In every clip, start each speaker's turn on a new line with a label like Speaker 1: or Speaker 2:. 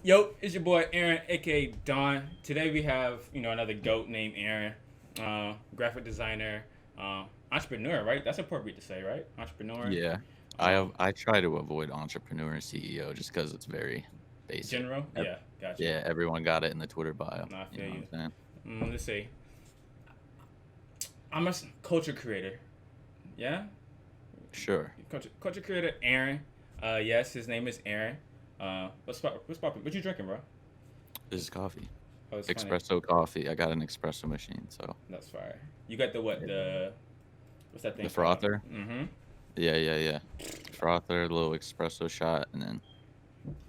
Speaker 1: Yo, it's your boy Aaron, aka Don. Today we have another goat named Aaron, graphic designer, entrepreneur. Right? That's appropriate to say, right? Entrepreneur.
Speaker 2: Yeah.
Speaker 1: Um,
Speaker 2: I try to avoid entrepreneur and CEO just because it's very basic.
Speaker 1: General.
Speaker 2: Ev-
Speaker 1: Yeah, got you.
Speaker 2: Yeah, everyone got it in the Twitter bio.
Speaker 1: Nah, I
Speaker 2: You
Speaker 1: feel
Speaker 2: know what
Speaker 1: you.
Speaker 2: I'm saying?
Speaker 1: Let's see. I'm a culture creator. Yeah,
Speaker 2: Sure.
Speaker 1: culture creator Aaron. Yes, his name is Aaron. What's poppin'? What you drinking, bro?
Speaker 2: This is coffee.
Speaker 1: Oh, it's funny.
Speaker 2: Espresso coffee. I got an espresso machine, so
Speaker 1: That's fire. You got the what?
Speaker 2: yeah.
Speaker 1: The what's that
Speaker 2: The
Speaker 1: thing called?
Speaker 2: frother.
Speaker 1: Mm-hmm.
Speaker 2: Yeah. Frother, a little espresso shot, and then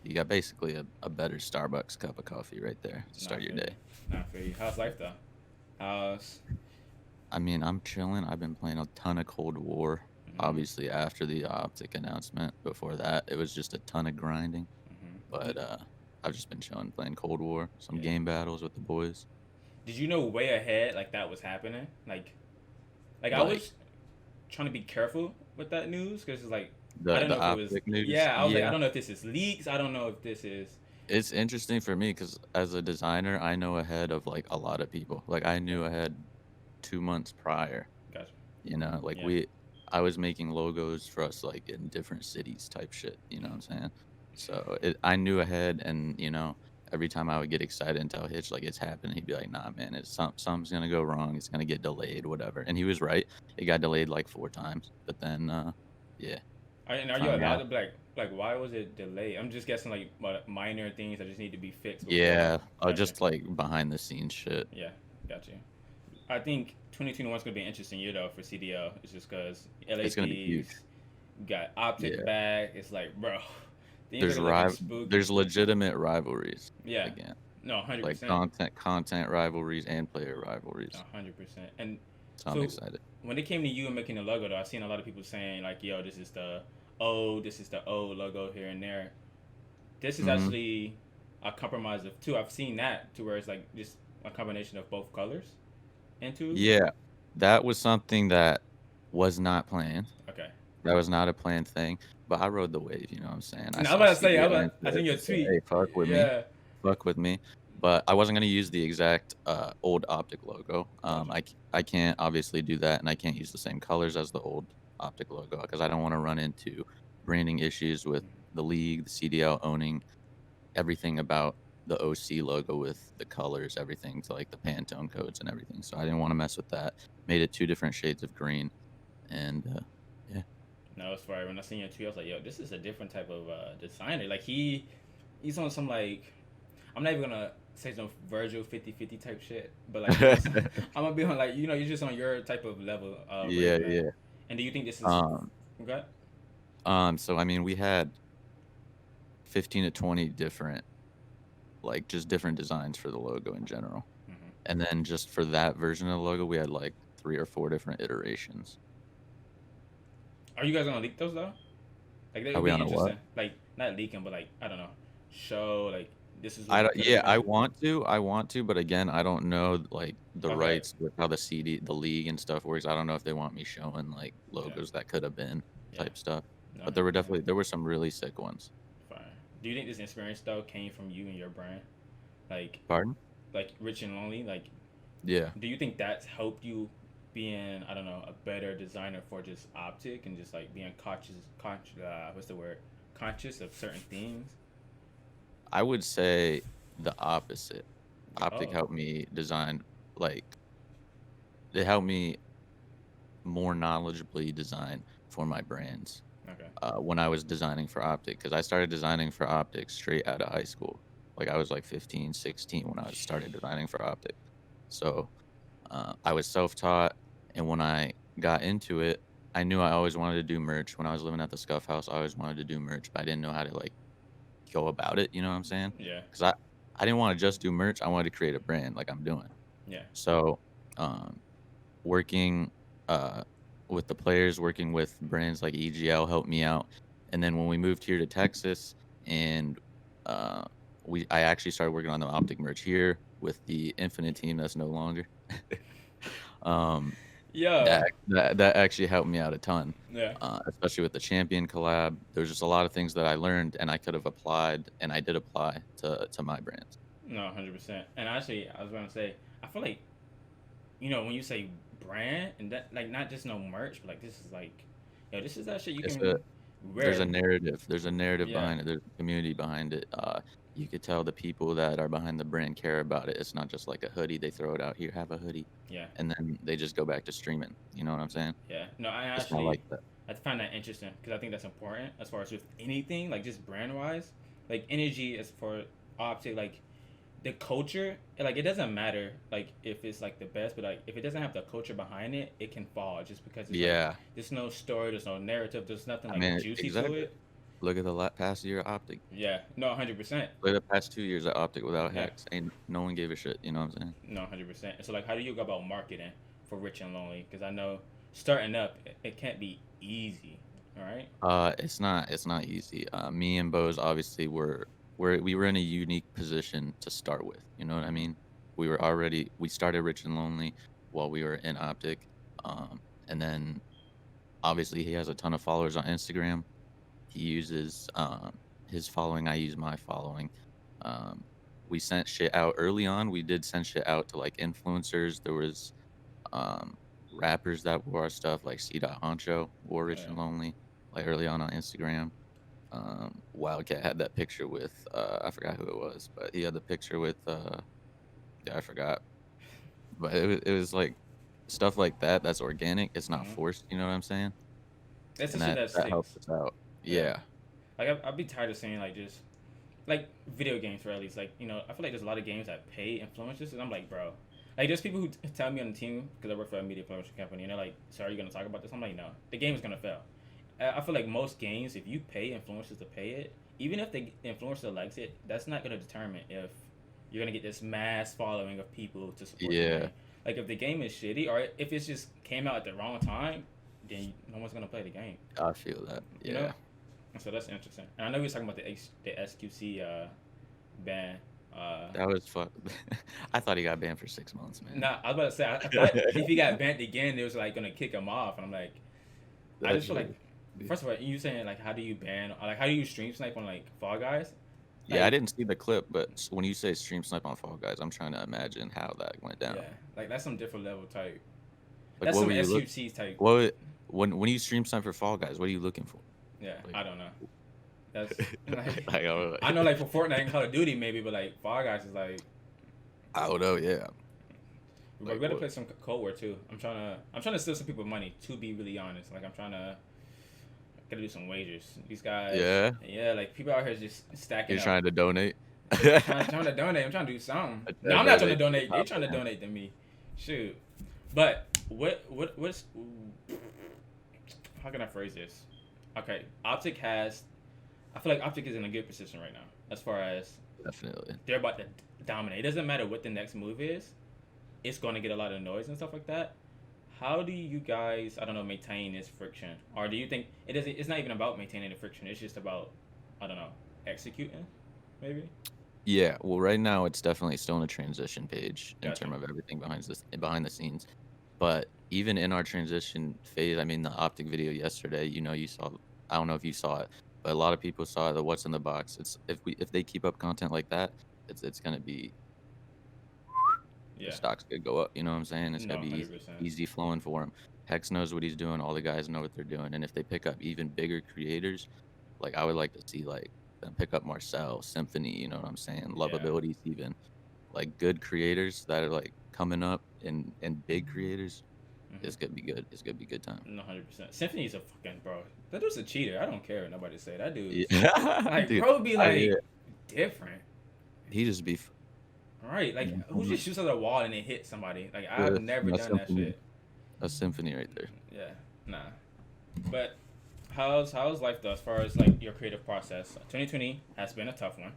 Speaker 2: you got basically a better Starbucks cup of coffee right there to
Speaker 1: Nah, I
Speaker 2: start your
Speaker 1: feel you.
Speaker 2: day.
Speaker 1: Nah, I feel you. How's life though? How's
Speaker 2: I mean, I'm chilling. I've been playing a ton of Cold War.
Speaker 1: mm-hmm,
Speaker 2: Obviously, after the OpTic announcement. Before that, it was just a ton of grinding.
Speaker 1: mm-hmm.
Speaker 2: But I've just been chilling, playing Cold War, some
Speaker 1: Yeah.
Speaker 2: game battles with the boys.
Speaker 1: Did you know way ahead like that was happening? Like I
Speaker 2: Like
Speaker 1: was trying to be careful with that news because it's like I
Speaker 2: the
Speaker 1: don't
Speaker 2: the
Speaker 1: know if it was.
Speaker 2: OpTic news.
Speaker 1: Yeah, I was like I
Speaker 2: Yeah,
Speaker 1: don't know if this is leaks. I don't know if this is.
Speaker 2: it's interesting for me because as a designer, I know ahead of like a lot of people. Like I
Speaker 1: Yeah,
Speaker 2: knew ahead 2 months prior.
Speaker 1: gotcha.
Speaker 2: Like
Speaker 1: Yeah,
Speaker 2: I was making logos for us like in different cities type shit. You know what I'm saying? So I knew ahead, and every time I would get excited and tell Hitch like it's happening, he'd be like, "Nah, man, something's gonna go wrong. It's gonna get delayed, whatever." And he was right. It got delayed like 4 times, but then yeah,
Speaker 1: and are you
Speaker 2: finally
Speaker 1: allowed to
Speaker 2: happened.
Speaker 1: be like why was it delayed? I'm just guessing like minor things that just need to be fixed before.
Speaker 2: Yeah,
Speaker 1: Gotcha.
Speaker 2: just like behind the scenes shit.
Speaker 1: Yeah, gotcha. I think 2021 is gonna be an interesting year though for CDL. It's just because LA
Speaker 2: It's gonna be huge.
Speaker 1: Thieves got OpTic
Speaker 2: Yeah,
Speaker 1: back. It's like, bro, things are looking spooky.
Speaker 2: there's legitimate rivalries
Speaker 1: Yeah,
Speaker 2: again,
Speaker 1: no, hundred
Speaker 2: like
Speaker 1: percent,
Speaker 2: content rivalries and player rivalries.
Speaker 1: 100%. And
Speaker 2: So I'm
Speaker 1: so
Speaker 2: excited.
Speaker 1: when it came to you and making the logo, though, I seen a lot of people saying like, "Yo, this is the O logo here and there." This is
Speaker 2: Hmm.
Speaker 1: actually a compromise of two. I've seen that to where it's like just a combination of both colors into.
Speaker 2: Yeah, that was something that was not planned.
Speaker 1: Okay.
Speaker 2: That was not a planned thing, but I rode the wave, you know what I'm saying? I
Speaker 1: And I was
Speaker 2: saw
Speaker 1: about to say,
Speaker 2: CDO into
Speaker 1: I seen
Speaker 2: it
Speaker 1: your
Speaker 2: and said,
Speaker 1: tweet.
Speaker 2: "Hey, fuck with me.
Speaker 1: Yeah.
Speaker 2: Fuck with me." But I wasn't gonna use the exact old optic logo.
Speaker 1: Gotcha.
Speaker 2: I can't obviously do that, and I can't use the same colors as the old optic logo because I don't want to run into branding issues with the league, the CDL owning everything about the OC logo with the colors, everything to like the Pantone codes and everything. So I didn't want to mess with that. Made it two different shades of green, and yeah.
Speaker 1: No, it's fire. When I seen your tweet, I was like, "Yo, this is a different type of designer. Like he's on some like I'm not even gonna say some Virgil 50-50 type shit, but like I'm gonna be on like you're just on your type of level
Speaker 2: Yeah,
Speaker 1: wavelength.
Speaker 2: yeah.
Speaker 1: And do you think this is
Speaker 2: Um,
Speaker 1: okay?
Speaker 2: so I mean, we had 15 to 20 different, like, just different designs for the logo in general.
Speaker 1: Hmm.
Speaker 2: And then just for that version of the logo, we had like 3 or 4 different iterations.
Speaker 1: Are you guys gonna leak those though? Like that
Speaker 2: Are
Speaker 1: would
Speaker 2: we
Speaker 1: be
Speaker 2: on a what?
Speaker 1: interesting. Like not leaking, but like I don't know, show like this is what
Speaker 2: I
Speaker 1: we
Speaker 2: don't,
Speaker 1: could have
Speaker 2: yeah,
Speaker 1: been.
Speaker 2: I want to, but again, I don't know like the
Speaker 1: Okay.
Speaker 2: rights with how the league and stuff works. I don't know if they want me showing like
Speaker 1: Yeah.
Speaker 2: logos that could have been
Speaker 1: Yeah.
Speaker 2: type stuff.
Speaker 1: No,
Speaker 2: But
Speaker 1: 100%.
Speaker 2: there were some really sick ones.
Speaker 1: Fine. Do you think this experience though came from you and your brand? Like
Speaker 2: Pardon?
Speaker 1: Rich and Lonely, like
Speaker 2: Yeah.
Speaker 1: do you think that's helped you being I don't know a better designer for just optic and just like being conscious what's the word conscious of certain things?
Speaker 2: I would say the opposite. Optic
Speaker 1: Oh,
Speaker 2: helped me design like it helped me more knowledgeably design for my brands
Speaker 1: okay.
Speaker 2: when I was designing for Optic because I started designing for Optic straight out of high school. Like I was like 15, 16 when I started designing for Optic. So I was self-taught, and when I got into it, I knew I always wanted to do merch. When I was living at the Scuff House, I always wanted to do merch, but I didn't know how to like go about it. You know what I'm saying?
Speaker 1: Yeah,
Speaker 2: Because I didn't want to just do merch. I wanted to create a brand like I'm doing.
Speaker 1: yeah.
Speaker 2: So um, working uh, with the players, working with brands like EGL helped me out. And then when we moved here to Texas, and uh, I actually started working on the optic merch here with the Infinite team that's no longer. um,
Speaker 1: Yo.
Speaker 2: That actually helped me out a ton,
Speaker 1: Yeah.
Speaker 2: especially with the Champion collab. There's just a lot of things that I learned and I could have applied, and I did apply to my brands.
Speaker 1: No, 100%. And actually, I was gonna say, I feel like when you say brand and that, like, not just no merch, but like this is like, this is that shit you
Speaker 2: It's a
Speaker 1: can wear.
Speaker 2: There's a narrative
Speaker 1: Yeah.
Speaker 2: behind it, there's a community behind it, you could tell the people that are behind the brand care about it. It's not just like a hoodie, they throw it out, "Here, have a hoodie,"
Speaker 1: Yeah.
Speaker 2: and then they just go back to streaming, you know what I'm saying?
Speaker 1: Yeah. No,
Speaker 2: It's not like that.
Speaker 1: I find that interesting because I think that's important as far as with anything, like just brand wise, like energy as for optic, like the culture, like it doesn't matter like if it's like the best, but like if it doesn't have the culture behind it, it can fall just because it's like
Speaker 2: Yeah,
Speaker 1: there's no story, there's no narrative, there's nothing
Speaker 2: I
Speaker 1: like
Speaker 2: mean,
Speaker 1: juicy to
Speaker 2: exactly.
Speaker 1: it.
Speaker 2: Look at the past year of OpTic.
Speaker 1: Yeah. No, 100%.
Speaker 2: Look at the past 2 years of OpTic without
Speaker 1: Yeah.
Speaker 2: hacks, ain't no one gave a shit, you know what I'm saying?
Speaker 1: No, 100%. So like, how do you go about marketing for Rich and Lonely? Because I know starting up, it can't be easy. All right.
Speaker 2: It's not easy. Me and Bose obviously we were in a unique position to start with. You know what I mean? We started Rich and Lonely while we were in OpTic, and then obviously he has a ton of followers on Instagram. He uses his following. I use my following. Um, we sent shit out early on. We did send shit out to like influencers. There was um, rappers that wore our stuff, like C. Honcho wore Rich
Speaker 1: Yeah.
Speaker 2: and Lonely, like early on Instagram. Wildcat had that picture with I forgot who it was, but he had the picture with yeah, I forgot. But it was like stuff like that. That's organic. It's not
Speaker 1: Hmm.
Speaker 2: forced. You know what I'm saying?
Speaker 1: That's the
Speaker 2: And
Speaker 1: shit
Speaker 2: that
Speaker 1: that
Speaker 2: that helps
Speaker 1: sticks.
Speaker 2: us out.
Speaker 1: Yeah.
Speaker 2: Yeah.
Speaker 1: Like I'd be tired of seeing like just like video games for at least like I feel like there's a lot of games that pay influencers and I'm like, bro, like there's people who tell me on the team because I work for a media promotion company and they're like, so are you gonna talk about this? I'm like, no, the game is gonna fail. I feel like most games, if you pay influencers to pay it, even if the influencer likes it, that's not gonna determine if you're gonna get this mass following of people to support the
Speaker 2: Yeah.
Speaker 1: game. Like if the game is shitty or if it's just came out at the wrong time, then no one's gonna play the game.
Speaker 2: I feel that.
Speaker 1: You know?
Speaker 2: Yeah.
Speaker 1: So that's interesting. And I know we were talking about the SQC ban.
Speaker 2: That was fuck. I thought he got banned for 6 months, man.
Speaker 1: Nah, I was about to say I thought if he got banned again, it was like gonna kick him off, and I'm like, I
Speaker 2: That's
Speaker 1: just feel like,
Speaker 2: really
Speaker 1: first of all, you saying like how do you ban, like how do you stream snipe on like Fall Guys?
Speaker 2: Yeah, I
Speaker 1: Like,
Speaker 2: didn't see the clip, but when you say stream snipe on Fall Guys, I'm trying to imagine how that went down.
Speaker 1: yeah, like that's some different level type.
Speaker 2: Like,
Speaker 1: That's
Speaker 2: what
Speaker 1: some
Speaker 2: were you look?
Speaker 1: SUC type.
Speaker 2: What when you stream snipe for Fall Guys, what are you looking for?
Speaker 1: Yeah,
Speaker 2: Like,
Speaker 1: I don't know. That's like
Speaker 2: like,
Speaker 1: I know like for Fortnite and Call of Duty maybe, but like Fall Guys is like,
Speaker 2: I don't know. Yeah.
Speaker 1: but we
Speaker 2: Like
Speaker 1: gotta
Speaker 2: what?
Speaker 1: play some Cold War too. I'm trying to steal some people money. To be really honest, like I'm trying to gotta do some wagers. These guys,
Speaker 2: Yeah.
Speaker 1: yeah, like people out here just stacking
Speaker 2: You're
Speaker 1: up.
Speaker 2: trying to donate.
Speaker 1: Trying to donate. I'm trying to do something.
Speaker 2: I
Speaker 1: No,
Speaker 2: I
Speaker 1: I'm not
Speaker 2: bet
Speaker 1: trying to
Speaker 2: they
Speaker 1: donate. They
Speaker 2: hop
Speaker 1: trying to
Speaker 2: in.
Speaker 1: donate to me. Shoot. But what's how can I phrase this? Okay, Optic has. I feel like Optic is in a good position right now as far as
Speaker 2: Definitely.
Speaker 1: they're about to dominate. It doesn't matter what the next move is. It's going to get a lot of noise and stuff like that. How do you guys, I don't know, maintain this friction? Or do you think it doesn't? It's not even about maintaining the friction. It's just about, I don't know, executing, maybe.
Speaker 2: Yeah. Well, right now it's definitely still in a transition page in
Speaker 1: Gotcha.
Speaker 2: terms of everything behind the scenes. But even in our transition phase, I mean, the optic video yesterday, you saw. I don't know if you saw it, but a lot of people saw the what's in the box. It's if they keep up content like that, it's gonna be the
Speaker 1: Yeah.
Speaker 2: stocks could go up. You know what I'm saying? It's
Speaker 1: No,
Speaker 2: gonna be easy,
Speaker 1: 100%.
Speaker 2: easy flowing for him. Hex knows what he's doing. All the guys know what they're doing. And if they pick up even bigger creators, like I would like to see like them pick up Marcel, Symphony. You know what I'm saying?
Speaker 1: Yeah.
Speaker 2: Lovabilities even like good creators that are like coming up and big creators.
Speaker 1: Mm-hmm.
Speaker 2: It's gonna be good. It's gonna be good time.
Speaker 1: No, 100%. Symphony's a fucking bro. That dude's a cheater. I don't care what nobody say. That dude's
Speaker 2: Yeah,
Speaker 1: like,
Speaker 2: dude.
Speaker 1: bro, be
Speaker 2: I
Speaker 1: like different.
Speaker 2: he just be
Speaker 1: Right? Like, who just shoots at the wall and it hits somebody? Like, I've
Speaker 2: yeah,
Speaker 1: never done that shit.
Speaker 2: a symphony right there.
Speaker 1: Yeah, nah. But how's life though, as far as like your creative process? 2020 has been a tough one,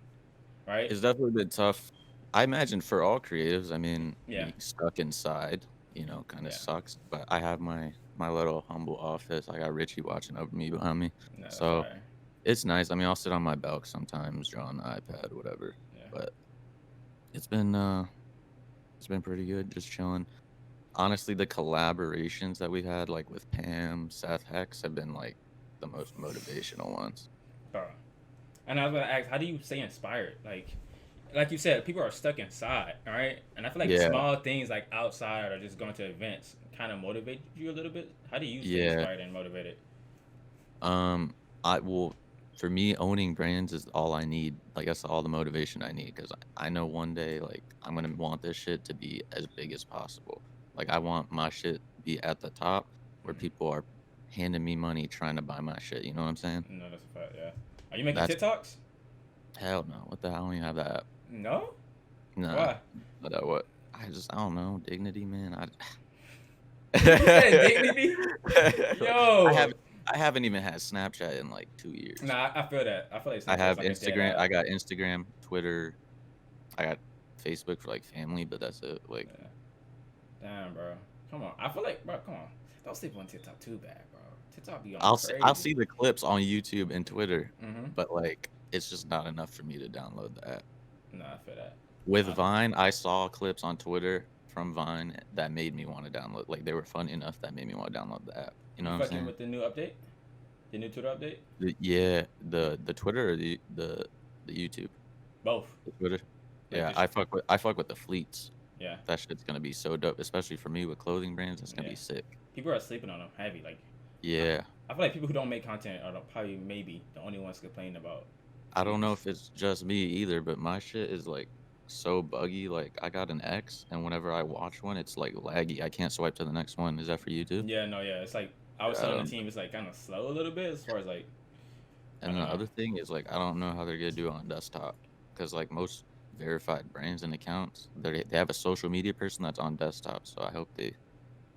Speaker 1: right?
Speaker 2: It's definitely been tough. I imagine for all creatives, I mean,
Speaker 1: Yeah,
Speaker 2: being stuck inside, kind of
Speaker 1: yeah.
Speaker 2: sucks. But I have my little humble office. I got Richie watching over me behind me,
Speaker 1: No, that's
Speaker 2: so
Speaker 1: fire.
Speaker 2: it's nice. I mean, I'll sit on my balcony sometimes, draw on the iPad, whatever.
Speaker 1: Yeah,
Speaker 2: But it's been pretty good, just chilling. honestly, the collaborations that we've had, like with Pam, Seth, Hex, have been like the most motivational ones.
Speaker 1: Bro. And I was gonna ask, how do you stay inspired? Like you said, people are stuck inside, all right? And I feel like
Speaker 2: Yeah,
Speaker 1: small things like outside or just going to events kind of motivate you a little bit. How do you stay
Speaker 2: yeah.
Speaker 1: inspired and motivated?
Speaker 2: Um, I will, for me, owning brands is all I need. Like that's all the motivation I need because I know one day like I'm gonna want this shit to be as big as possible. Like I want my shit to be at the top where
Speaker 1: Hmm.
Speaker 2: people are handing me money trying to buy my shit. You know what I'm saying?
Speaker 1: No, that's a fact. Yeah. Are you making
Speaker 2: That's
Speaker 1: TikToks?
Speaker 2: hell no. What the hell? I don't even have that app.
Speaker 1: No.
Speaker 2: Nah.
Speaker 1: Why?
Speaker 2: But what? I don't know. Dignity, man.
Speaker 1: You said
Speaker 2: I
Speaker 1: dignity.
Speaker 2: I
Speaker 1: Yo.
Speaker 2: haven't I haven't even had Snapchat in like 2 years.
Speaker 1: Nah, I feel that. I feel like
Speaker 2: I
Speaker 1: Snapchat is
Speaker 2: have
Speaker 1: like a dead
Speaker 2: Instagram. I
Speaker 1: app.
Speaker 2: got Instagram, Twitter. I got Facebook for like family, but that's it. Like
Speaker 1: Yeah. Damn, bro. Come on. I feel like, bro. Come on. Don't sleep on TikTok too bad, bro. TikTok be on
Speaker 2: I'll
Speaker 1: crazy.
Speaker 2: see the clips on YouTube and Twitter,
Speaker 1: Mhm.
Speaker 2: but like it's just not enough for me to download the app.
Speaker 1: Nah, I feel that.
Speaker 2: With
Speaker 1: Uh,
Speaker 2: Vine, I saw clips on Twitter from Vine that made me want to download. Like they were fun enough that made me want to download the app. You know
Speaker 1: you
Speaker 2: what I'm
Speaker 1: fucking
Speaker 2: saying?
Speaker 1: with the new update? The new Twitter update?
Speaker 2: Yeah, the Twitter or the YouTube.
Speaker 1: Both.
Speaker 2: The Twitter.
Speaker 1: Like
Speaker 2: Yeah,
Speaker 1: this.
Speaker 2: I fuck with the fleets.
Speaker 1: Yeah.
Speaker 2: That shit's gonna be so dope, especially for me with clothing brands. That's gonna
Speaker 1: Yeah.
Speaker 2: be sick.
Speaker 1: People are sleeping on them heavy. Like, I,
Speaker 2: Yeah,
Speaker 1: I feel like people who don't make content are probably maybe the only ones complaining about
Speaker 2: I don't know
Speaker 1: fleets.
Speaker 2: if it's just me either, but my shit is like so buggy. Like I got an X, and whenever I watch one, it's like laggy. I can't swipe to the next one. Is that for you too?
Speaker 1: Yeah, no, yeah. It's like I was
Speaker 2: Yeah, I
Speaker 1: telling the
Speaker 2: don't.
Speaker 1: team, it's like kind of slow a little bit as far as like I
Speaker 2: And
Speaker 1: don't
Speaker 2: the
Speaker 1: know.
Speaker 2: other thing is like I don't know how they're gonna do it on desktop because like most verified brands and accounts, they have a social media person that's on desktop. So I hope they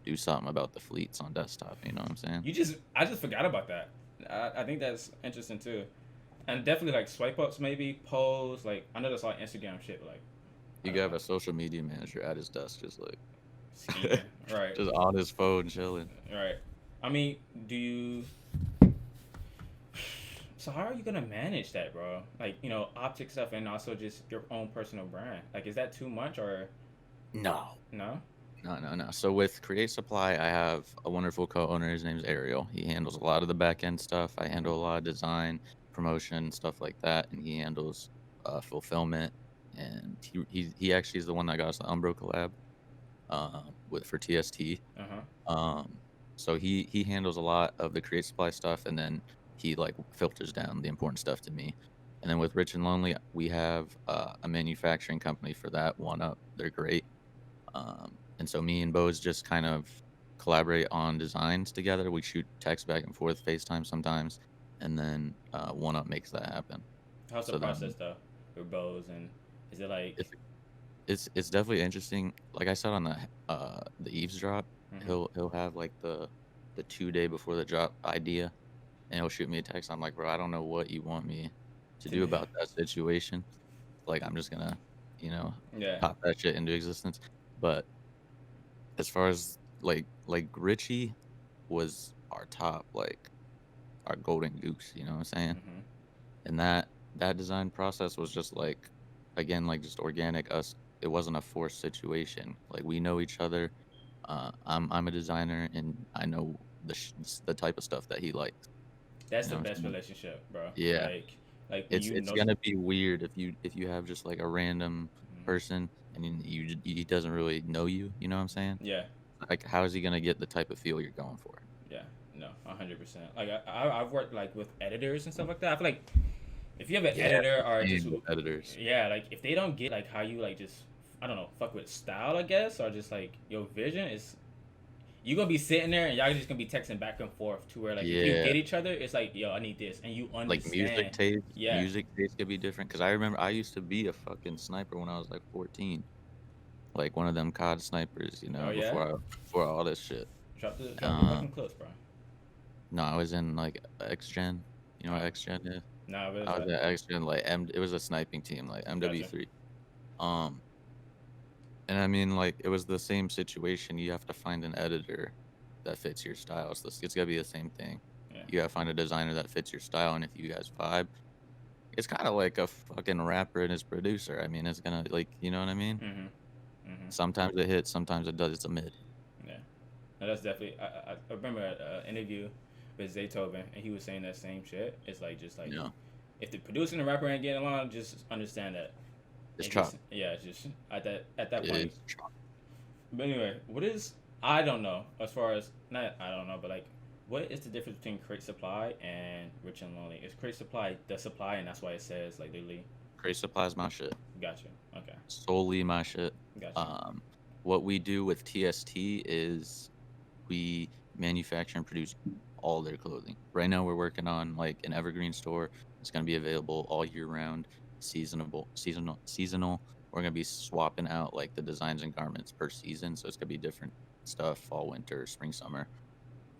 Speaker 2: do something about the fleets on desktop. You know what I'm saying?
Speaker 1: I just forgot about that. I think that's interesting too, and definitely like swipe ups maybe polls. Like I know that's all Instagram shit, but like I
Speaker 2: You
Speaker 1: don't
Speaker 2: got
Speaker 1: know,
Speaker 2: a social media manager at his desk, just like
Speaker 1: scheming. Right,
Speaker 2: just on his phone chilling.
Speaker 1: right. I mean, do you? So how are you gonna manage that, bro? Like optic stuff and also just your own personal brand. Like, is that too much or
Speaker 2: No.
Speaker 1: no?
Speaker 2: No. So with Create Supply, I have a wonderful co-owner. His name's Ariel. He handles a lot of the back end stuff. I handle a lot of design, promotion, stuff like that, and he handles fulfillment. And he actually is the one that got us the Umbro collab with for TST.
Speaker 1: Uh huh.
Speaker 2: Um, so he handles a lot of the Create Supply stuff, and then he like filters down the important stuff to me. And then with Rich and Lonely, we have a manufacturing company for that. One Up, they're great. And so me and Bose just kind of collaborate on designs together. We shoot text back and forth, FaceTime sometimes, and then One Up makes that happen.
Speaker 1: How's the
Speaker 2: So then
Speaker 1: process though? With bows and is it like?
Speaker 2: if it's definitely interesting. Like I said on the eavesdrop,
Speaker 1: Mm-hmm.
Speaker 2: he'll have like the 2 day before the drop idea, and he'll shoot me a text. I'm like, bro, I don't know what you want me to do about that situation. Like I'm just gonna, you know,
Speaker 1: Yeah.
Speaker 2: pop that shit into existence. But as far as like Richie was our top, like our golden goose, you know what I'm saying?
Speaker 1: Mm-hmm.
Speaker 2: And that design process was just like again like just organic us. It wasn't a forced situation. Like we know each other. I'm a designer and I know the type of stuff that he likes.
Speaker 1: That's
Speaker 2: You
Speaker 1: the
Speaker 2: know what
Speaker 1: best
Speaker 2: I'm saying?
Speaker 1: relationship, bro.
Speaker 2: Yeah.
Speaker 1: Like when
Speaker 2: It's
Speaker 1: you
Speaker 2: it's
Speaker 1: know.
Speaker 2: gonna be weird if you have just like a random
Speaker 1: Mhm.
Speaker 2: person and he doesn't really know you. You know what I'm saying?
Speaker 1: Yeah.
Speaker 2: Like how is he gonna get the type of feel you're going for?
Speaker 1: Yeah. No. 100%. Like I've worked like with editors and stuff like that. I feel like if you have an
Speaker 2: Yeah,
Speaker 1: editor or just
Speaker 2: same with editors.
Speaker 1: yeah, like if they don't get like how you like just I don't know fuck with style I guess or just like your vision is you gonna be sitting there and y'all just gonna be texting back and forth to where like if you
Speaker 2: Yeah,
Speaker 1: get each other it's like yo I need this and you
Speaker 2: like
Speaker 1: understand. Yeah.
Speaker 2: music tastes could be different. Cause I remember I used to be a fucking sniper when I was like 14, like one of them COD snipers, you
Speaker 1: Oh
Speaker 2: know,
Speaker 1: yeah.
Speaker 2: before all this shit.
Speaker 1: Drop the
Speaker 2: Uh,
Speaker 1: fucking clips, bro.
Speaker 2: no, I was in like X Gen. You know what
Speaker 1: Oh.
Speaker 2: X Gen is?
Speaker 1: Nah, what is
Speaker 2: I was
Speaker 1: that?
Speaker 2: at X Gen like it was a sniping team like
Speaker 1: Gotcha.
Speaker 2: MW3. Um, and I mean like it was the same situation. You have to find an editor that fits your style. It's gotta be the same thing.
Speaker 1: Yeah.
Speaker 2: You gotta find a designer that fits your style, and if you guys vibe, it's kind of like a fucking rapper and his producer. I mean, it's gonna like, you know what I mean?
Speaker 1: Mhm. Mhm.
Speaker 2: Sometimes it hits, sometimes it does. It's a mid.
Speaker 1: No, that's definitely. I remember an interview with Zaytoven, and he was saying that same shit. It's like just like
Speaker 2: Yeah,
Speaker 1: if the producer and the rapper ain't getting along, just understand that.
Speaker 2: it's
Speaker 1: And just
Speaker 2: chop.
Speaker 1: yeah, just at that point.
Speaker 2: It's chop.
Speaker 1: But anyway, what is I don't know as far as not I don't know, but like what is the difference between Crate Supply and Rich and Lonely? Is Crate Supply the supply, and that's why it says like literally?
Speaker 2: Crate supply is my shit.
Speaker 1: Gotcha. Okay.
Speaker 2: Solely my shit.
Speaker 1: Gotcha.
Speaker 2: Um, what we do with TST is we manufacture and produce all their clothing. Right now, we're working on like an evergreen store. It's going to be available all year round, seasonal. We're going to be swapping out like the designs and garments per season, so it's going to be different stuff: fall, winter, spring, summer.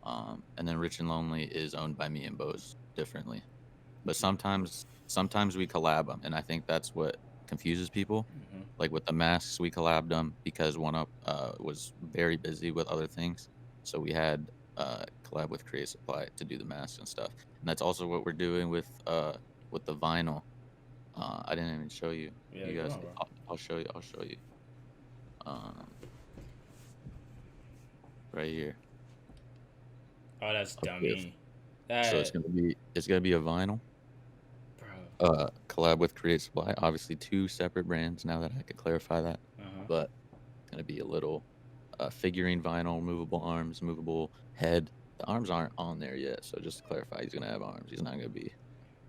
Speaker 2: And then Rich and Lonely is owned by me and Bose differently, but sometimes we collab them, and I think that's what confuses people.
Speaker 1: Hmm.
Speaker 2: Like with the masks, we collabed them because One Up was very busy with other things, so we had collab with Create Supply to do the masks and stuff. And that's also what we're doing with the vinyl. I didn't even show you.
Speaker 1: Yeah,
Speaker 2: You
Speaker 1: come
Speaker 2: guys,
Speaker 1: on, bro.
Speaker 2: I'll show you. I'll show you. Um, right here.
Speaker 1: Oh, that's
Speaker 2: Up here.
Speaker 1: dummy.
Speaker 2: So
Speaker 1: That
Speaker 2: it's gonna be a vinyl.
Speaker 1: bro.
Speaker 2: Collab with Create Supply. Obviously, two separate brands. Now that I could clarify that,
Speaker 1: Uh huh.
Speaker 2: but gonna be a little figurine vinyl, movable arms, movable head. The arms aren't on there yet, so just to clarify, he's gonna have arms. He's not gonna be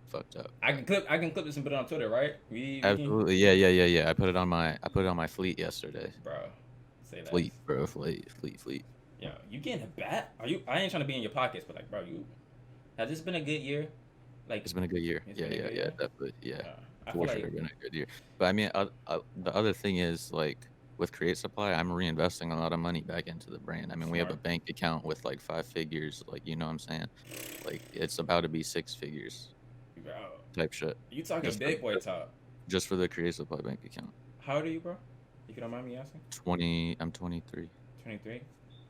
Speaker 2: fucked up.
Speaker 1: I can clip this and put it on Twitter, right? We can,
Speaker 2: Absolutely, yeah. I put it on my fleet yesterday.
Speaker 1: bro. Say less.
Speaker 2: Fleet, bro, fleet.
Speaker 1: Yo, you getting a bat? Are you? I ain't trying to be in your pockets, but like, bro, you has this been a good year? Like,
Speaker 2: It's been a good year.
Speaker 1: it's
Speaker 2: Yeah,
Speaker 1: been a
Speaker 2: yeah,
Speaker 1: good
Speaker 2: yeah,
Speaker 1: year.
Speaker 2: definitely, yeah,
Speaker 1: I feel
Speaker 2: for sure,
Speaker 1: like,
Speaker 2: been a good year. But I mean, the other thing is like with Create Supply, I'm reinvesting a lot of money back into the brand. I mean, we have a
Speaker 1: smart,
Speaker 2: bank account with like 5 figures, like you know what I'm saying? Like it's about to be 6 figures
Speaker 1: bro.
Speaker 2: type shit.
Speaker 1: You talking
Speaker 2: Just for
Speaker 1: big boy talk?
Speaker 2: just for the Create Supply bank account.
Speaker 1: How old are you, bro? If you don't mind me asking.
Speaker 2: 20. I'm 23.
Speaker 1: 23.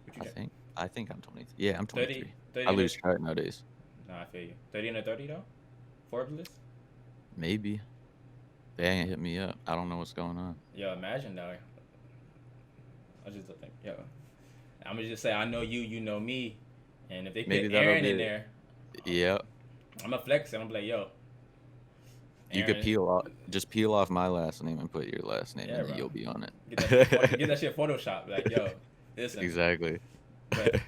Speaker 1: What you
Speaker 2: I
Speaker 1: got?
Speaker 2: think. I think I'm 23. Yeah, I'm
Speaker 1: 30,
Speaker 2: 23.
Speaker 1: 30
Speaker 2: I
Speaker 1: and a,
Speaker 2: lose track nowadays.
Speaker 1: nah, I feel you. 30 and a 30 though. Forbes list.
Speaker 2: Maybe they ain't hit me up. I don't know what's going on.
Speaker 1: Yo, imagine though. I just think, yo, I'm gonna just say I know you, you know me, and if they
Speaker 2: Maybe
Speaker 1: put
Speaker 2: that'll
Speaker 1: Aaron
Speaker 2: be
Speaker 1: in
Speaker 2: it.
Speaker 1: there,
Speaker 2: Yeah,
Speaker 1: I'm gonna flex and I'm gonna be like, yo,
Speaker 2: you could
Speaker 1: Aaron,
Speaker 2: peel off, just peel off my last name and put your last name,
Speaker 1: yeah,
Speaker 2: and then
Speaker 1: bro.
Speaker 2: you'll be on
Speaker 1: Get
Speaker 2: it.
Speaker 1: that shit Photoshop. Like, yo, listen.
Speaker 2: Exactly.
Speaker 1: But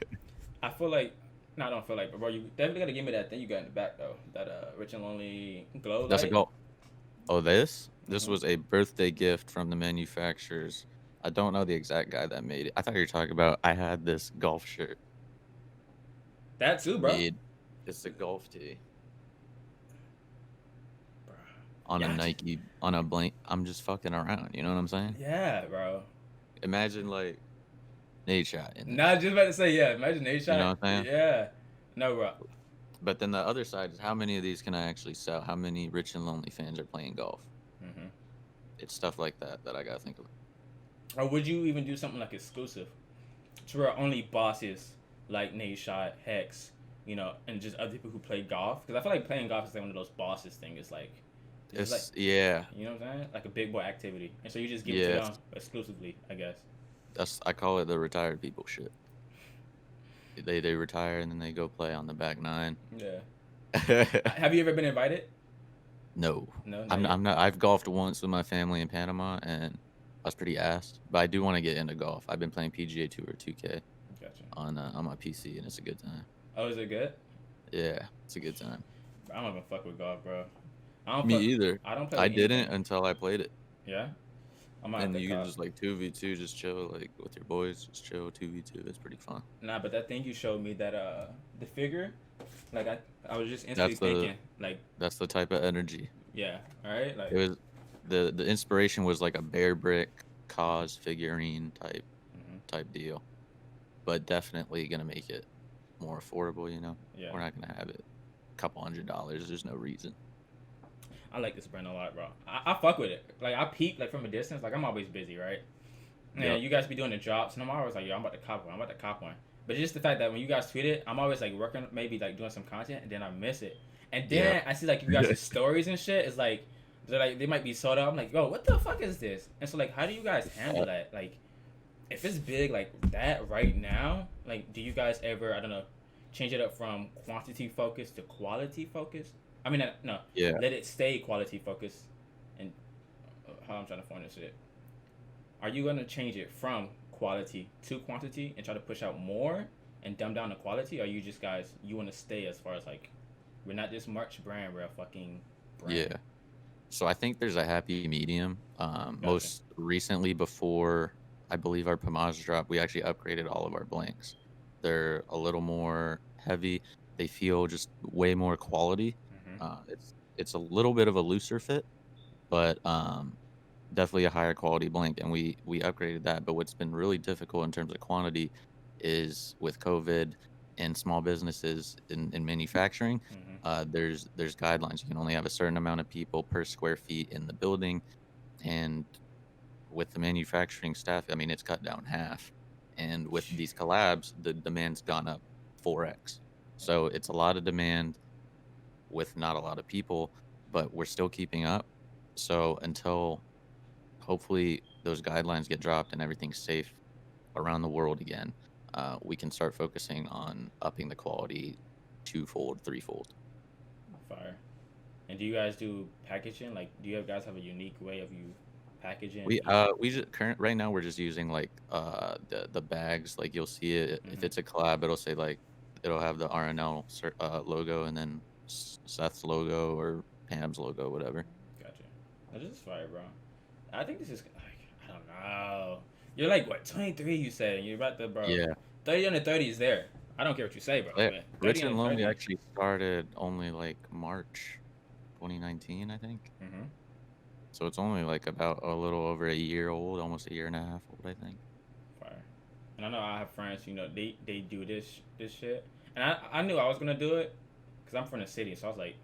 Speaker 1: I feel like, no, I don't feel like, but bro, you definitely gotta give me that thing you got in the back though. That Rich and Lonely glow
Speaker 2: That's a
Speaker 1: light.
Speaker 2: goal. Oh, this
Speaker 1: Hmm.
Speaker 2: was a birthday gift from the manufacturers. I don't know the exact guy that made it. I thought you were talking about. I had this golf shirt
Speaker 1: That too, bro.
Speaker 2: made. It's a golf tee
Speaker 1: Bro.
Speaker 2: on a
Speaker 1: Yeah,
Speaker 2: Nike on a blank. I'm just fucking around. You know what I'm saying?
Speaker 1: yeah, bro.
Speaker 2: Imagine like Nate shot in
Speaker 1: Nah,
Speaker 2: this.
Speaker 1: just about to say, yeah. Imagine they
Speaker 2: You know
Speaker 1: shot.
Speaker 2: what I'm saying?
Speaker 1: Yeah. No, bro.
Speaker 2: But then the other side is how many of these can I actually sell? How many Rich and Lonely fans are playing golf?
Speaker 1: Hmm.
Speaker 2: It's stuff like that that I gotta think of.
Speaker 1: Or would you even do something like exclusive to where only bosses like Nate Shot, Hex, and just other people who play golf? Because I feel like playing golf is like one of those bosses thing. It's like, like,
Speaker 2: Yeah,
Speaker 1: you know what I'm saying? Like a big boy activity. And so you just give it to
Speaker 2: yeah.
Speaker 1: them exclusively, I guess.
Speaker 2: I call it the retired people shit. They retire and then they go play on the back nine.
Speaker 1: Yeah. Have you ever been invited?
Speaker 2: No,
Speaker 1: No, not
Speaker 2: I'm
Speaker 1: yet.
Speaker 2: I'm not. I've golfed once with my family in Panama, and I was pretty assed. But I do want to get into golf. I've been playing PGA Tour 2K
Speaker 1: Gotcha.
Speaker 2: on my PC, and it's a good time.
Speaker 1: Oh, is it good?
Speaker 2: Yeah, it's a good time.
Speaker 1: I don't even fuck with golf, bro. I don't
Speaker 2: Me
Speaker 1: play.
Speaker 2: either.
Speaker 1: I don't play
Speaker 2: I
Speaker 1: with
Speaker 2: didn't
Speaker 1: anything.
Speaker 2: until I played it.
Speaker 1: Yeah. I might have
Speaker 2: And
Speaker 1: to
Speaker 2: you can
Speaker 1: cop.
Speaker 2: just like 2v2, just chill like with your boys, just chill 2v2. It's pretty fun.
Speaker 1: Nah, but that thing you showed me that the figure, like I was just instantly
Speaker 2: That's the
Speaker 1: thinking like,
Speaker 2: that's the type of energy.
Speaker 1: yeah, all right, like,
Speaker 2: It was the inspiration was like a bear brick cause figurine
Speaker 1: mhm,
Speaker 2: type deal, but definitely gonna make it more affordable. You know,
Speaker 1: yeah.
Speaker 2: we're not gonna have it a couple $100. There's no reason.
Speaker 1: I like this brand a lot, bro. I fuck with it. Like I peep like from a distance. Like I'm always busy, right? And
Speaker 2: Yep.
Speaker 1: you guys be doing the drops, and I'm always like, yo, I'm about to cop one. I'm about to cop one. But just the fact that when you guys tweet it, I'm always like working, maybe like doing some content, and then I miss it. And then
Speaker 2: Yep.
Speaker 1: I see like you guys' stories and shit. It's like they might be sold out. I'm like, yo, what the fuck is this? And so like, how do you guys handle that? Like, if it's big like that right now, like, do you guys ever, I don't know, change it up from quantity focus to quality focus? I mean, no,
Speaker 2: Yeah.
Speaker 1: let it stay quality focus. And how I'm trying to form this shit. Are you gonna change it from quality to quantity and try to push out more and dumb down the quality? Or you just guys, you want to stay as far as like, we're not this merch brand, we're a fucking brand.
Speaker 2: Yeah. So I think there's a happy medium.
Speaker 1: Gotcha.
Speaker 2: Most recently, before I believe our Pomage drop, we actually upgraded all of our blanks. They're a little more heavy. They feel just way more quality.
Speaker 1: Mm-hmm.
Speaker 2: It's a little bit of a looser fit, but definitely a higher quality blank, and we upgraded that. But what's been really difficult in terms of quantity is with COVID and small businesses in manufacturing.
Speaker 1: Mm-hmm.
Speaker 2: There's guidelines. You can only have a certain amount of people per square feet in the building, and with the manufacturing staff, I mean, it's cut down half. And with these collabs, the demand's gone up 4x. So it's a lot of demand with not a lot of people, but we're still keeping up. So until hopefully those guidelines get dropped and everything's safe around the world again, we can start focusing on upping the quality twofold, threefold.
Speaker 1: Fire. And do you guys do packaging? Like, do you guys have a unique way of you packaging?
Speaker 2: We just current right now we're just using like the bags. Like you'll see it if
Speaker 1: Mm-hmm.
Speaker 2: it's a collab, it'll say like it'll have the RNL logo and then Seth's logo or Pam's logo, whatever.
Speaker 1: Gotcha. This is fire, bro. I think this is like, I don't know. You're like what, 23? You said you're about to, bro.
Speaker 2: Yeah.
Speaker 1: 30 under 30 is there. I don't care what you say, bro.
Speaker 2: Yeah,
Speaker 1: Man. 30
Speaker 2: Rich
Speaker 1: under
Speaker 2: and Lonely
Speaker 1: 30.
Speaker 2: actually started only like March 2019, I think.
Speaker 1: Mm-hmm.
Speaker 2: So it's only like about a little over a year old, almost a year and a half old, I think.
Speaker 1: Fire. And I know I have friends, they do this shit. And I knew I was gonna do it because I'm from the city, so I was like,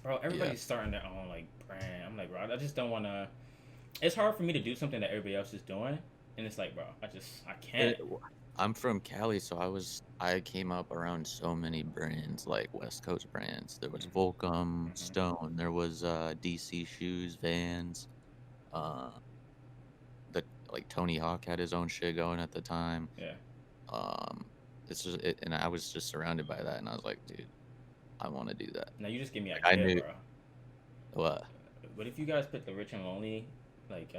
Speaker 1: bro,
Speaker 2: Yeah.
Speaker 1: everybody's starting their own like brand. I'm like, bro, I just don't wanna. It's hard for me to do something that everybody else is doing, and it's like, bro, I can't.
Speaker 2: I'm from Cali, so I came up around so many brands, like West Coast brands. There was Volcom,
Speaker 1: Mm-hmm.
Speaker 2: Stone. There was DC Shoes, Vans. Uh, the like Tony Hawk had his own shit going at the time.
Speaker 1: Yeah.
Speaker 2: Um, and I was just surrounded by that, and I was like, dude, I want to do that.
Speaker 1: Now you just give me an
Speaker 2: Like I
Speaker 1: idea,
Speaker 2: knew
Speaker 1: bro.
Speaker 2: what.
Speaker 1: What if you guys put the Rich and Lonely, like,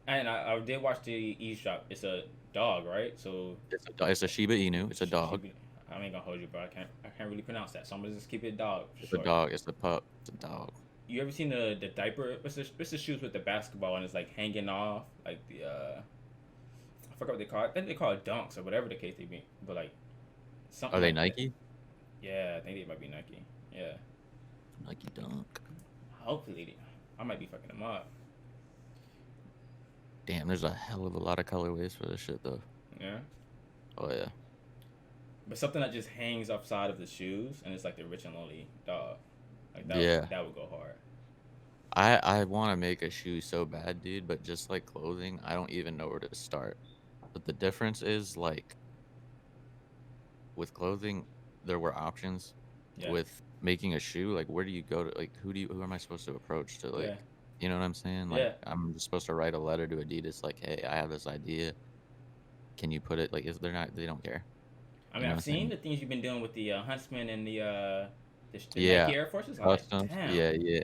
Speaker 1: and I did watch the eavesdrop. It's a dog, right? So
Speaker 2: It's a Shiba Inu. It's a dog.
Speaker 1: I ain't gonna hold you, bro. I can't really pronounce that, so I'm gonna just keep it dog for
Speaker 2: It's a
Speaker 1: short.
Speaker 2: dog. It's a pup. It's a dog.
Speaker 1: You ever seen the diaper? What's the shoes with the basketball and it's like hanging off, like the I forgot what they call it. I think they call it dunks or whatever the case they be, but like something
Speaker 2: Are they
Speaker 1: like that.
Speaker 2: Nike?
Speaker 1: Yeah, I think they might be Nike. Yeah,
Speaker 2: Nike Dunk.
Speaker 1: hopefully I might be fucking them up.
Speaker 2: Damn, there's a hell of a lot of colorways for this shit though.
Speaker 1: Yeah,
Speaker 2: Oh yeah.
Speaker 1: but something that just hangs upside of the shoes and it's like the Rich and Lonely dog, like
Speaker 2: Yeah.
Speaker 1: that would go hard.
Speaker 2: I want to make a shoe so bad, dude, but just like clothing, I don't even know where to start. But the difference is like with clothing, there were options.
Speaker 1: Yeah,
Speaker 2: With making a shoe, like where do you go to like who am I supposed to approach to
Speaker 1: yeah,
Speaker 2: like you know what I'm saying? Like
Speaker 1: yeah.
Speaker 2: I'm just supposed to write a letter to Adidas like, "Hey, I have this idea. Can you put it like is they're not they don't care."
Speaker 1: I
Speaker 2: You
Speaker 1: mean,
Speaker 2: know
Speaker 1: I've
Speaker 2: what I'm
Speaker 1: seen
Speaker 2: saying?
Speaker 1: the things you've been doing with the Huntsman and the
Speaker 2: Yeah.
Speaker 1: Nike Air Forces. I'm like,
Speaker 2: Customs.
Speaker 1: damn.
Speaker 2: Yeah, yeah.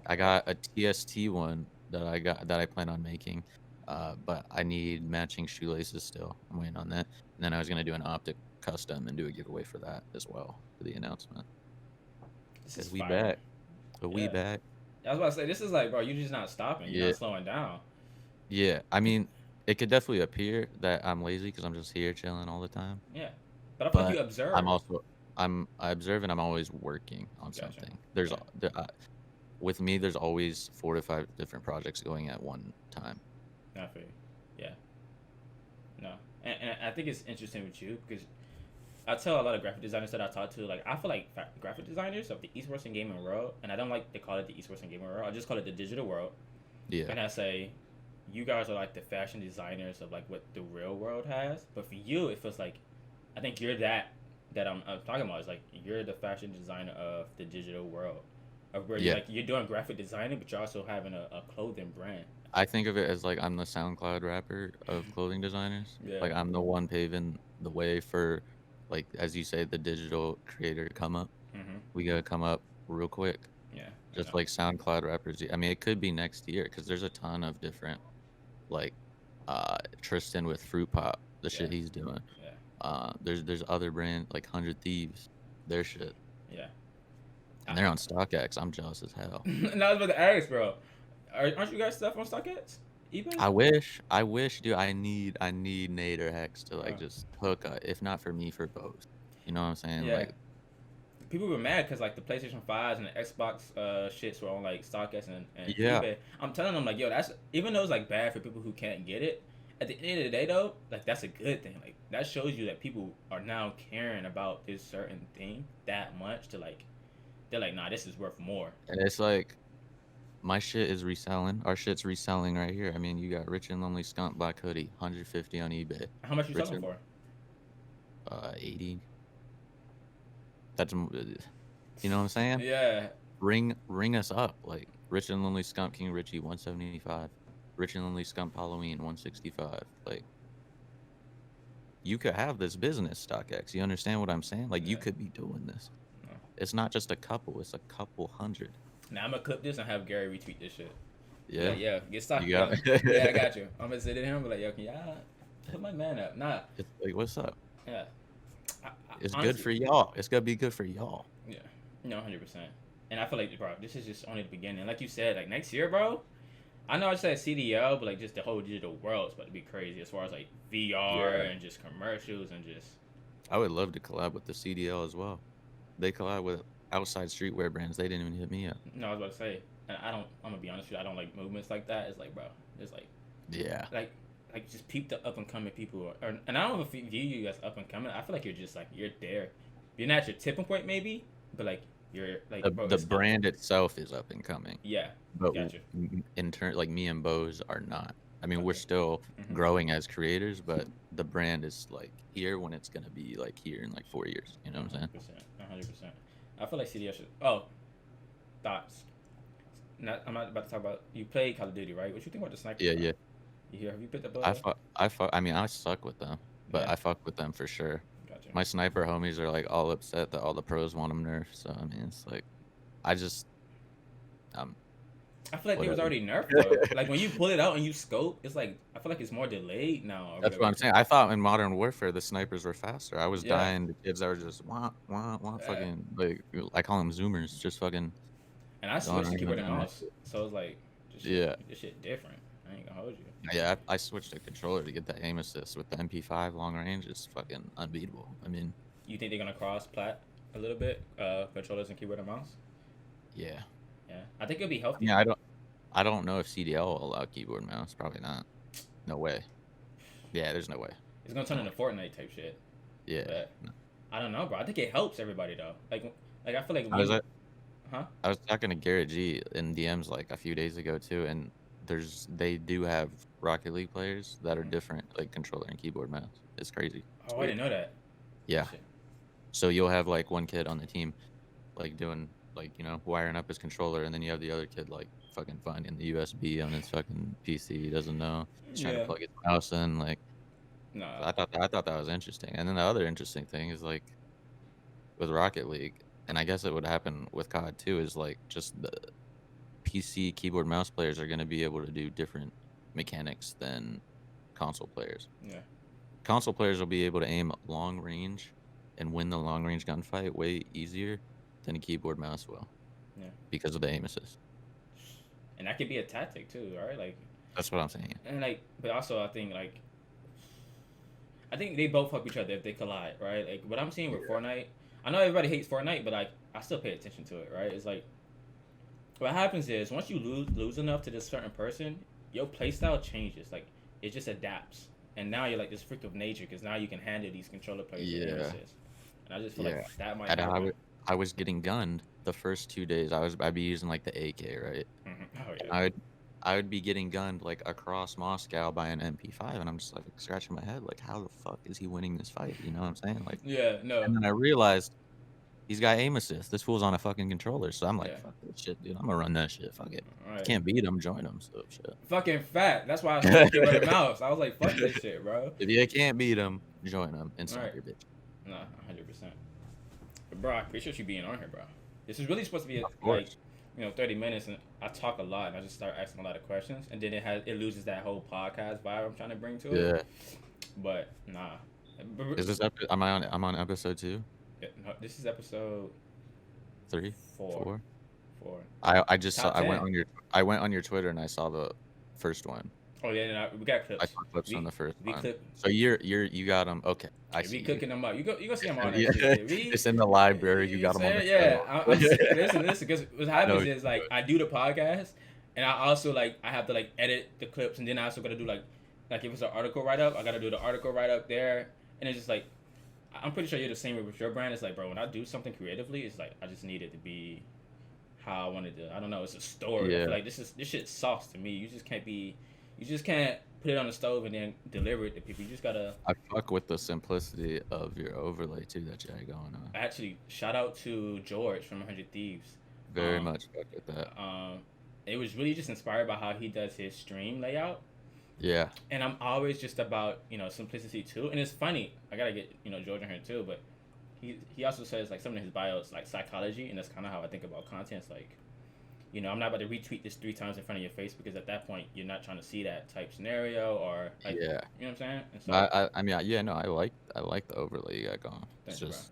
Speaker 2: I
Speaker 1: Like,
Speaker 2: got a TST one that I plan on making. But I need matching shoelaces still. I'm waiting on that. And then I was gonna do an OpTic custom and do a giveaway for that as well for the announcement.
Speaker 1: this is
Speaker 2: Cause we
Speaker 1: fire.
Speaker 2: back. But we
Speaker 1: Yeah.
Speaker 2: back.
Speaker 1: I was about to say, this is like, bro, you're just not stopping. You're
Speaker 2: Yeah.
Speaker 1: not slowing down.
Speaker 2: Yeah. I mean, it could definitely appear that I'm lazy because I'm just here chilling all the time.
Speaker 1: Yeah. But I feel like you
Speaker 2: But I'm
Speaker 1: observe.
Speaker 2: also I observe and I'm always working on
Speaker 1: Gotcha.
Speaker 2: something.
Speaker 1: Yeah.
Speaker 2: With me, there's always 4 to 5 different projects going at one time.
Speaker 1: Not for you. Yeah. No. And I think it's interesting with you because I tell a lot of graphic designers that I talk to, like, I feel like graphic designers of the esports and gaming world, and I don't like to call it the esports and gaming world, I just call it the digital world.
Speaker 2: Yeah.
Speaker 1: And I say, you guys are like the fashion designers of like what the real world has. But for you, it feels like, I think you're that I'm talking about. It's like you're the fashion designer of the digital world. of where
Speaker 2: Yeah,
Speaker 1: you're doing graphic designing, but you're also having a clothing brand.
Speaker 2: I think of it as like I'm the SoundCloud rapper of clothing designers.
Speaker 1: Yeah,
Speaker 2: Like I'm the one paving the way for, like as you say, the digital creator to come up.
Speaker 1: hmm,
Speaker 2: We gotta come up real quick,
Speaker 1: yeah, I
Speaker 2: just
Speaker 1: know.
Speaker 2: like SoundCloud rappers. I mean, it could be next year because there's a ton of different, like, Tristan with Fruit Pop, the
Speaker 1: Yeah,
Speaker 2: shit he's doing.
Speaker 1: yeah,
Speaker 2: There's other brand like 100 Thieves, their shit,
Speaker 1: yeah.
Speaker 2: and they're on StockX. I'm jealous as hell.
Speaker 1: Now I was about to ask, bro. Aren't you guys stuff on StockX? eBay?
Speaker 2: I wish, dude. I need Nate or Hex to
Speaker 1: Uh,
Speaker 2: like just hook up, if not for me, for both. You know what I'm saying?
Speaker 1: yeah.
Speaker 2: Like,
Speaker 1: People were mad because like the PlayStation 5s and the Xbox shits were on like StockX and
Speaker 2: yeah,
Speaker 1: eBay. I'm telling them like, yo, that's even though it's like bad for people who can't get it. At the end of the day, though, like that's a good thing. Like that shows you that people are now caring about this certain thing that much to like they're like, nah, this is worth more.
Speaker 2: and it's like my shit is reselling. Our shit's reselling right here. I mean, you got Rich and Lonely Skunk Black Hoodie, 150 on eBay.
Speaker 1: How much you
Speaker 2: Rich
Speaker 1: selling
Speaker 2: and
Speaker 1: for?
Speaker 2: 80. You know what I'm saying?
Speaker 1: Yeah,
Speaker 2: Ring us up, like Rich and Lonely Skunk King Richie 175, Rich and Lonely Skunk Halloween 165. Like, you could have this business, StockX. You understand what I'm saying? Like, you
Speaker 1: yeah.
Speaker 2: could be doing this.
Speaker 1: No.
Speaker 2: It's not just a couple, it's a couple hundred.
Speaker 1: Now I'm gonna clip this and have Gary retweet this shit. Be
Speaker 2: Yeah.
Speaker 1: like, yeah, get stock.
Speaker 2: You
Speaker 1: Yeah,
Speaker 2: got
Speaker 1: yeah, I
Speaker 2: it.
Speaker 1: got you. I'm gonna sit at him, be like, yo, can y'all put my man up? Nah,
Speaker 2: It's like, what's up?
Speaker 1: yeah.
Speaker 2: It's good
Speaker 1: Honestly,
Speaker 2: for y'all. It's gonna be good for y'all.
Speaker 1: yeah, no, 100%. And I feel like, bro, this is just only the beginning. Like you said, like next year, bro. I know I said CDL, but like just the whole digital world's about to be crazy as far as like VR
Speaker 2: Yeah.
Speaker 1: and just commercials and just.
Speaker 2: I would love to collab with the CDL as well. They collab with outside streetwear brands. They didn't even hit me up.
Speaker 1: No, I was about to say, and I don't. I'm gonna be honest with you. I don't like movements like that. It's like, bro, it's
Speaker 2: Yeah.
Speaker 1: like just peep the up and coming people, and I don't know if view you as up and coming. I feel like you're just like you're there. You're not at your tipping point maybe, but like you're like, bro,
Speaker 2: The
Speaker 1: it's up.
Speaker 2: brand itself is up and coming,
Speaker 1: Yeah,
Speaker 2: but
Speaker 1: gotcha.
Speaker 2: in turn, like me and Bose are not. I mean, we're
Speaker 1: Okay.
Speaker 2: still
Speaker 1: Hmm.
Speaker 2: growing as creators, but the brand is like here when it's gonna be like here in like 4 years. You know what I'm saying?
Speaker 1: 100%. 100%. I feel like CDL should. Oh, thoughts. Not. I'm not about to talk about. You play Call of Duty, right? What you think about the snipers,
Speaker 2: Yeah,
Speaker 1: bro?
Speaker 2: yeah.
Speaker 1: You hear? Have you picked up
Speaker 2: I
Speaker 1: a?
Speaker 2: fuck. I mean, I suck with them, but
Speaker 1: Yeah.
Speaker 2: I fuck with them for sure.
Speaker 1: Gotcha.
Speaker 2: My sniper homies are like all upset that all the pros want them nerfed. So I mean, it's like, I just, um,
Speaker 1: I feel like they was
Speaker 2: whatever.
Speaker 1: already nerfed though. Like when you pull it out and you scope, it's like I feel like it's more delayed now or
Speaker 2: That's
Speaker 1: whatever.
Speaker 2: what I'm saying. I thought in Modern Warfare the snipers were faster. I was
Speaker 1: Yeah.
Speaker 2: dying to kids that were just wah,
Speaker 1: Uh,
Speaker 2: fucking like I call them zoomers, just fucking
Speaker 1: and I
Speaker 2: going
Speaker 1: switched to
Speaker 2: around
Speaker 1: keyboard and
Speaker 2: doing that
Speaker 1: mouse,
Speaker 2: shit.
Speaker 1: so it's like
Speaker 2: Yeah,
Speaker 1: this shit different. I ain't gonna hold you.
Speaker 2: yeah. I switched to controller to get that aim assist with the MP5 long range. It's fucking unbeatable. I mean,
Speaker 1: You think they're gonna cross plat a little bit? Controllers and keyboard and mouse.
Speaker 2: yeah.
Speaker 1: Yeah, I think it'll be
Speaker 2: I
Speaker 1: healthy.
Speaker 2: mean, I don't know if CDL will allow keyboard and mouse. Probably not. No way. Yeah, there's no way.
Speaker 1: It's gonna turn into Fortnite type shit.
Speaker 2: Yeah.
Speaker 1: But
Speaker 2: No.
Speaker 1: I don't know, bro. I think it helps everybody though. Like I feel like
Speaker 2: I was
Speaker 1: when, huh?
Speaker 2: I was talking to Garrett G in DMs like a few days ago too, and they do have Rocket League players that are
Speaker 1: Mhm.
Speaker 2: different, like controller and keyboard mouse. It's crazy. It's
Speaker 1: Oh, I
Speaker 2: weird.
Speaker 1: didn't know that.
Speaker 2: Yeah.
Speaker 1: Shit.
Speaker 2: So you'll have like one kid on the team, like doing like wiring up his controller, and then you have the other kid like fucking finding the USB on his fucking PC. He doesn't know. He's trying to
Speaker 1: Yeah.
Speaker 2: plug his mouse in. Like,
Speaker 1: No.
Speaker 2: I thought that was interesting. And then the other interesting thing is like with Rocket League, and I guess it would happen with COD too, is like just the PC keyboard mouse players are going to be able to do different mechanics than console players.
Speaker 1: Yeah.
Speaker 2: Console players will be able to aim long range and win the long range gunfight way easier than a keyboard mouse will.
Speaker 1: Yeah.
Speaker 2: Because of the aim assist.
Speaker 1: And that could be a tactic too, right? Like,
Speaker 2: That's what I'm saying.
Speaker 1: and like, but also I think they both help each other if they collide, right? Like what I'm seeing with Fortnite. I know everybody hates Fortnite, but like I still pay attention to it, right? It's like what happens is once you lose enough to this certain person, your playstyle changes. Like it just adapts, and now you're like this freak of nature because now you can handle these controller players with aim
Speaker 2: Yeah.
Speaker 1: assist. And I just feel
Speaker 2: Yeah.
Speaker 1: like that might
Speaker 2: And
Speaker 1: happen.
Speaker 2: I was getting gunned the first 2 days. I'd be using like the AK, right?
Speaker 1: Oh
Speaker 2: And
Speaker 1: yeah.
Speaker 2: I would be getting gunned like across Moscow by an MP5, and I'm just like scratching my head, like how the fuck is he winning this fight? You know what I'm saying? Like,
Speaker 1: Yeah. No.
Speaker 2: and then I realized He's got aim assist. This fool's on a fucking controller. So I'm like,
Speaker 1: Yeah.
Speaker 2: fuck this shit, dude. I'm gonna run that shit. Fuck it.
Speaker 1: All
Speaker 2: If you
Speaker 1: right.
Speaker 2: can't beat him, join him. So shit.
Speaker 1: Fucking fat. That's why I said get rid of mouse. I was like, fuck this shit, bro.
Speaker 2: If you can't beat him, join him and
Speaker 1: All
Speaker 2: slap
Speaker 1: right.
Speaker 2: your bitch.
Speaker 1: Nah, 100%. But bro, I appreciate you being on here, bro. This is really supposed to be
Speaker 2: Of
Speaker 1: like,
Speaker 2: course.
Speaker 1: 30 minutes, and I talk a lot, and I just start asking a lot of questions, and then it loses that whole podcast vibe I'm trying to bring to it.
Speaker 2: Yeah.
Speaker 1: But nah.
Speaker 2: Is this I'm on episode 2?
Speaker 1: No, this is episode
Speaker 2: 3?
Speaker 1: 4. 4.
Speaker 2: I just
Speaker 1: Top
Speaker 2: saw,
Speaker 1: 10.
Speaker 2: I went on your Twitter and I saw the first one.
Speaker 1: Oh yeah, no, we got clips.
Speaker 2: I saw clips on the first
Speaker 1: we
Speaker 2: one.
Speaker 1: clip.
Speaker 2: So you got them. Okay, I
Speaker 1: We
Speaker 2: see.
Speaker 1: cooking them up. You go see them on
Speaker 2: Yeah.
Speaker 1: that.
Speaker 2: It's in the library. You got them on the
Speaker 1: Yeah, I'm listen, because what happens
Speaker 2: No,
Speaker 1: is like I do the podcast, and I also I have to edit the clips, and then I also gotta do like if it's an article write up, I gotta do the article write up there, and it's just like I'm pretty sure you're the same way with your brand. It's like, bro, when I do something creatively, it's like I just need it to be how I wanted to. I don't know. It's a story. I
Speaker 2: Yeah.
Speaker 1: feel like this shit's sauce to me. You just can't put it on the stove and then deliver it to people. You just gotta.
Speaker 2: I fuck with the simplicity of your overlay too that you had going on.
Speaker 1: Actually, shout out to George from 100 Thieves.
Speaker 2: Very much fuck with that.
Speaker 1: It was really just inspired by how he does his stream layout.
Speaker 2: Yeah.
Speaker 1: And I'm always just about simplicity too. And it's funny. I gotta get George in here too, but he also says like some of his bios like psychology, and that's kind of how I think about content. It's like, I'm not about to retweet this 3 times in front of your face, because at that point you're not trying to see that type scenario, or like,
Speaker 2: Yeah.
Speaker 1: you know what I'm saying? And so,
Speaker 2: I mean, yeah, no, I like the overlay you got going.
Speaker 1: Thanks,
Speaker 2: It's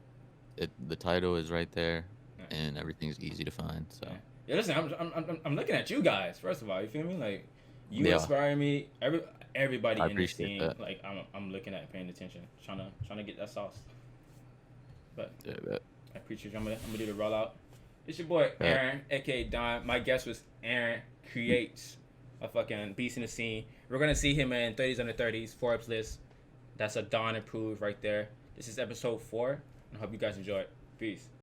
Speaker 2: just the title is right there, and everything's easy to find. So
Speaker 1: yeah, listen, I'm looking at you guys. First of all, you feel me? Like, you
Speaker 2: Yeah.
Speaker 1: inspire me. Everybody
Speaker 2: I
Speaker 1: in the
Speaker 2: appreciate
Speaker 1: scene,
Speaker 2: that.
Speaker 1: like I'm looking at, paying attention, trying to get that sauce. But
Speaker 2: yeah, that,
Speaker 1: I appreciate you. I'm gonna do the rollout. It's your boy Aaron, aka Don. My guest was Aaron Creates, a fucking beast in the scene. We're gonna see him in 30s under 30s Forbes list. That's a Don approved right there. This is episode 4. I hope you guys enjoy it. Peace.